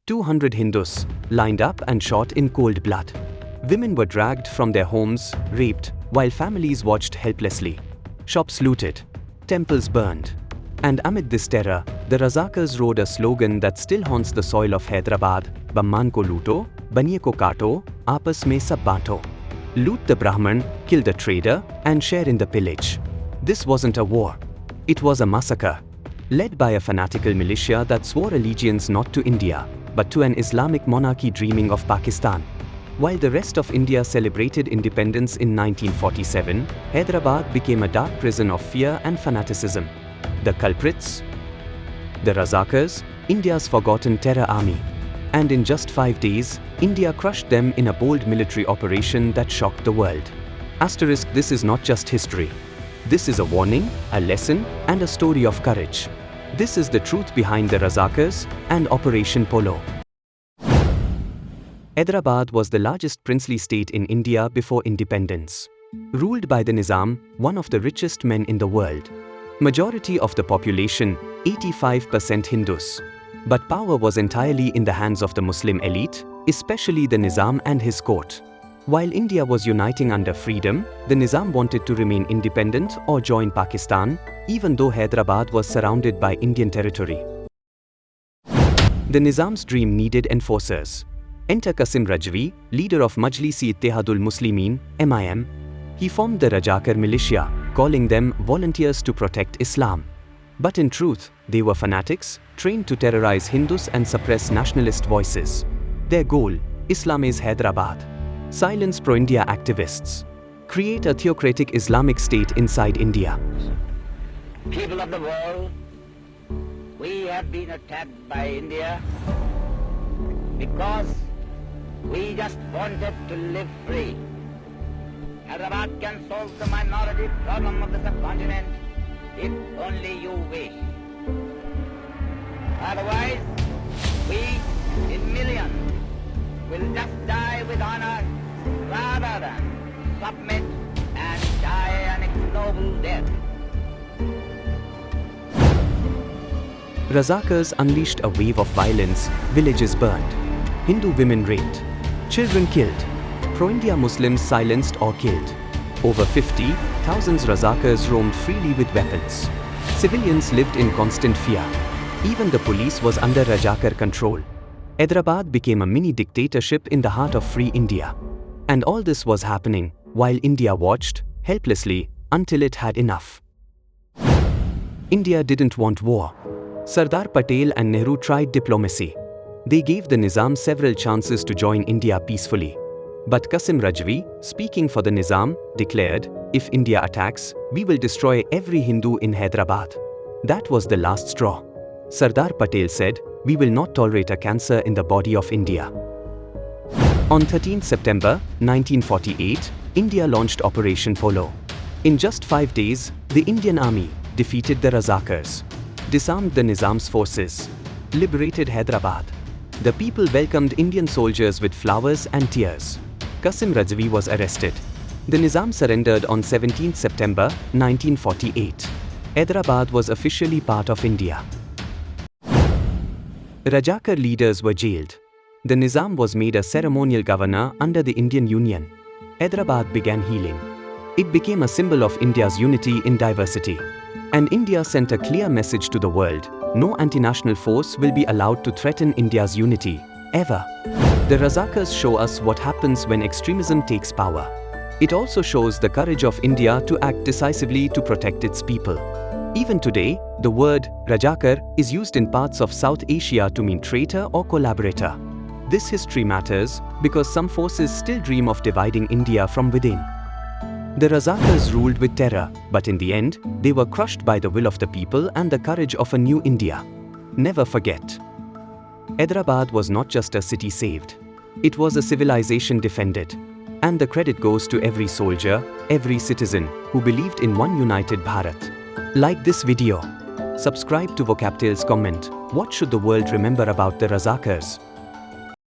200 Hindus, lined up and shot in cold blood. Women were dragged from their homes, raped, while families watched helplessly. Shops looted, temples burned. And amid this terror, the Razakars wrote a slogan that still haunts the soil of Hyderabad: Bamman ko looto, Baniye ko kaato, aapas mein sab baanto. Loot the Brahmin, kill the trader, and share in the pillage. This wasn't a war. It was a massacre, led by a fanatical militia that swore allegiance not to India, but to an Islamic monarchy dreaming of Pakistan. While the rest of India celebrated independence in 1947, Hyderabad became a dark prison of fear and fanaticism. The culprits? The Razakars, India's forgotten terror army. And in just 5 days, India crushed them in a bold military operation that shocked the world. Asterisk, this is not just history. This is a warning, a lesson, and a story of courage. This is the truth behind the Razakars and Operation Polo. Hyderabad was the largest princely state in India before independence. Ruled by the Nizam, one of the richest men in the world. Majority of the population, 85% Hindus. But power was entirely in the hands of the Muslim elite, especially the Nizam and his court. While India was uniting under freedom, the Nizam wanted to remain independent or join Pakistan, even though Hyderabad was surrounded by Indian territory. The Nizam's dream needed enforcers. Enter Qasim Razvi, leader of Majlis-e-Ittihadul Muslimin, MIM. He formed the Razakar militia, calling them volunteers to protect Islam. But in truth, they were fanatics, trained to terrorize Hindus and suppress nationalist voices. Their goal: Islamize Hyderabad. Silence pro-India activists. Create a theocratic Islamic state inside India. People of the world, we have been attacked by India because we just wanted to live free. Hyderabad can solve the minority problem of the subcontinent if only you wish. Otherwise, we, in millions, will just die with honor rather than submit and die an ignoble death. Razakars unleashed a wave of violence, villages burned, Hindu women raped, children killed, pro-India Muslims silenced or killed. Over 50,000 Razakars roamed freely with weapons. Civilians lived in constant fear. Even the police was under Razakar control. Hyderabad became a mini dictatorship in the heart of free India. And all this was happening while India watched, helplessly, until it had enough. India didn't want war. Sardar Patel and Nehru tried diplomacy. They gave the Nizam several chances to join India peacefully. But Qasim Razvi, speaking for the Nizam, declared, "If India attacks, we will destroy every Hindu in Hyderabad." That was the last straw. Sardar Patel said, "We will not tolerate a cancer in the body of India." On 13 September 1948, India launched Operation Polo. In just 5 days, the Indian army defeated the Razakars, disarmed the Nizam's forces, liberated Hyderabad. The people welcomed Indian soldiers with flowers and tears. Qasim Razvi was arrested. The Nizam surrendered on 17 September 1948. Hyderabad was officially part of India. Razakar leaders were jailed. The Nizam was made a ceremonial governor under the Indian Union. Hyderabad began healing. It became a symbol of India's unity in diversity. And India sent a clear message to the world: no anti-national force will be allowed to threaten India's unity, ever. The Razakars show us what happens when extremism takes power. It also shows the courage of India to act decisively to protect its people. Even today, the word Razakar is used in parts of South Asia to mean traitor or collaborator. This history matters because some forces still dream of dividing India from within. The Razakars ruled with terror, but in the end, they were crushed by the will of the people and the courage of a new India. Never forget. Hyderabad was not just a city saved. It was a civilization defended. And the credit goes to every soldier, every citizen, who believed in one united Bharat. Like this video. Subscribe to VocabTales, comment, what should the world remember about the Razakars?